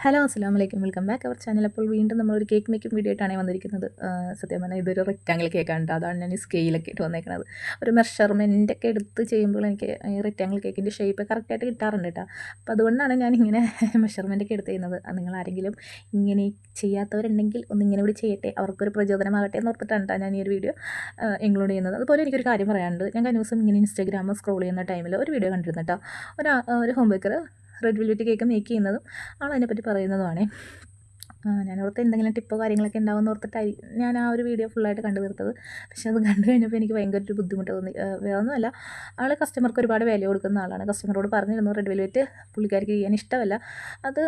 Hello അസ്സലാമലൈക്കും welcome back our channel. അപ്പോൾ വീണ്ടും നമ്മളൊരു കേക്ക് മേക്കിംഗ് വീഡിയോ ആയിട്ടാണ് വന്നിരിക്കുന്നത്. സത്യം പറഞ്ഞാൽ ഇതൊരു റെക്റ്റാങ്കിൾ കേക്കാണ്. അതാണ് ഞാൻ ഈ സ്കെയിലൊക്കെ ഇട്ട് വന്നേക്കുന്നത്. ഒരു മെഷർമെൻറ്റൊക്കെ എടുത്ത് ചെയ്യുമ്പോൾ എനിക്ക് ഈ റെക്റ്റാങ്കിൾ കേക്കിൻ്റെ ഷേപ്പ് കറക്റ്റായിട്ട് കിട്ടാറുണ്ട് കേട്ടോ. അപ്പോൾ അതുകൊണ്ടാണ് ഞാനിങ്ങനെ മെഷർമെൻറ്റൊക്കെ എടുത്ത് ചെയ്യുന്നത്. നിങ്ങൾ ആരെങ്കിലും ഇങ്ങനെ ചെയ്യാത്തവരുണ്ടെങ്കിൽ ഒന്നിങ്ങനെ കൂടി ചെയ്യട്ടെ, അവർക്കൊരു പ്രചോദനമാകട്ടെ എന്ന് ഓർത്തിട്ടാണ് കേട്ടോ ഞാൻ ഈ ഒരു വീഡിയോ ഇൻക്ലൂഡ് ചെയ്യുന്നത്. അതുപോലെ എനിക്കൊരു കാര്യം പറയാനുണ്ട്. ഞാൻ കഴിഞ്ഞ ദിവസം ഇങ്ങനെ ഇൻസ്റ്റാഗ്രാം സ്ക്രോൾ ചെയ്യുന്ന ടൈമിൽ ഒരു വീഡിയോ കണ്ടിരുന്നു കേട്ടോ. ഒരു home Baker red velvet cake make ചെയ്യുന്നതും ആളതിനെപ്പറ്റി പറയുന്നതുമാണ്. ഞാനോർത്ത് എന്തെങ്കിലും ടിപ്പോ കാര്യങ്ങളൊക്കെ ഉണ്ടാവുമെന്ന് ഓർത്തിട്ടായി ഞാൻ ആ ഒരു വീഡിയോ ഫുള്ളായിട്ട് കണ്ടു തീർത്തത്. പക്ഷേ അത് കണ്ടു കഴിഞ്ഞപ്പോൾ എനിക്ക് ഭയങ്കര ഒരു ബുദ്ധിമുട്ട് തോന്നി. വേറെ ഒന്നുമല്ല, ആൾ കസ്റ്റമർക്ക് ഒരുപാട് വാല്യൂ കൊടുക്കുന്ന ആളാണ്. കസ്റ്റമറോട് പറഞ്ഞിരുന്നു റെഡ് വെൽവെറ്റ് പുള്ളിക്കാർക്ക് ചെയ്യാൻ ഇഷ്ടമല്ല, അത്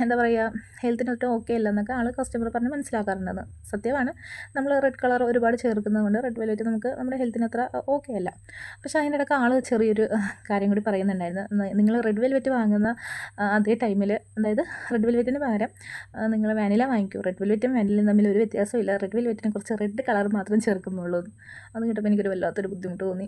എന്താ പറയുക, ഹെൽത്തിനൊട്ടും ഓക്കെ അല്ല എന്നൊക്കെ ആൾ കസ്റ്റമർ പറഞ്ഞ് മനസ്സിലാക്കാറുണ്ടെന്ന്. സത്യമാണ്, നമ്മൾ റെഡ് കളർ ഒരുപാട് ചേർക്കുന്നതുകൊണ്ട് റെഡ് വെൽവെറ്റ് നമുക്ക് നമ്മുടെ ഹെൽത്തിന് അത്ര ഓക്കെ അല്ല. പക്ഷേ അതിനിടയ്ക്ക് ആൾ ചെറിയൊരു കാര്യം കൂടി പറയുന്നുണ്ടായിരുന്നു. നിങ്ങൾ റെഡ് വെൽവെറ്റ് വാങ്ങുന്ന അതേ ടൈമിൽ, അതായത് റെഡ് വെൽവെറ്റിന് പകരം നിങ്ങൾ വാനില വാങ്ങിക്കൂ, റെഡ് വെൽവെറ്റും വാനിലയും തമ്മിൽ ഒരു വ്യത്യാസമില്ല, റെഡ് വെൽവെറ്റിന് കുറച്ച് റെഡ് കളർ മാത്രം ചേർക്കുന്നുള്ളൂ. അത് കേട്ടപ്പോൾ എനിക്കൊരു വല്ലാത്തൊരു ബുദ്ധിമുട്ട് തോന്നി.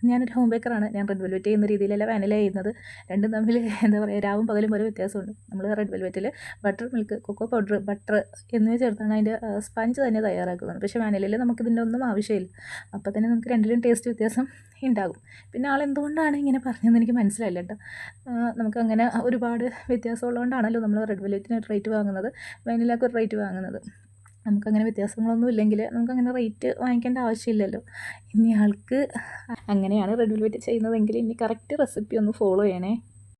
ഞാനൊരു ഹോം ബേക്കറാണ്, ഞാൻ റെഡ് വെൽവെറ്റ് ചെയ്യുന്ന രീതിയിലല്ല വാനില ചെയ്യുന്നത്. രണ്ടും തമ്മിൽ എന്താ പറയുക, രാവും പകലും ഒരു വ്യത്യാസമുണ്ട്. നമ്മൾ റെഡ് വെൽവെറ്റിൽ butter milk, cocoa powder, butter എന്നിവ ചേർത്താണ് അതിൻ്റെ സ്പഞ്ച് തന്നെ തയ്യാറാക്കുന്നത്. പക്ഷേ വാനിലയിൽ നമുക്കിതിൻ്റെ ഒന്നും ആവശ്യമില്ല. അപ്പോൾ തന്നെ നമുക്ക് രണ്ടിലും ടേസ്റ്റ് വ്യത്യാസം ഉണ്ടാകും. പിന്നെ ആളെന്തുകൊണ്ടാണ് ഇങ്ങനെ പറഞ്ഞതെന്ന് എനിക്ക് മനസ്സിലായില്ല കേട്ടോ. നമുക്കങ്ങനെ ഒരുപാട് വ്യത്യാസമുള്ളതുകൊണ്ടാണല്ലോ നമ്മൾ റെഡ് വെൽവെറ്റിന് റേറ്റ് വാങ്ങുന്നത്, വാനിലക്ക് ഒരു റേറ്റ് വാങ്ങുന്നത്. നമുക്കങ്ങനെ വ്യത്യാസങ്ങളൊന്നും ഇല്ലെങ്കിൽ നമുക്കങ്ങനെ റേറ്റ് വാങ്ങിക്കേണ്ട ആവശ്യമില്ലല്ലോ. ഇനി ആൾക്ക് അങ്ങനെയാണ് റെഡ് വെൽവെറ്റ് ചെയ്യുന്നതെങ്കിൽ ഇനി കറക്റ്റ് റെസിപ്പി ഒന്ന് ഫോളോ ചെയ്യണേ.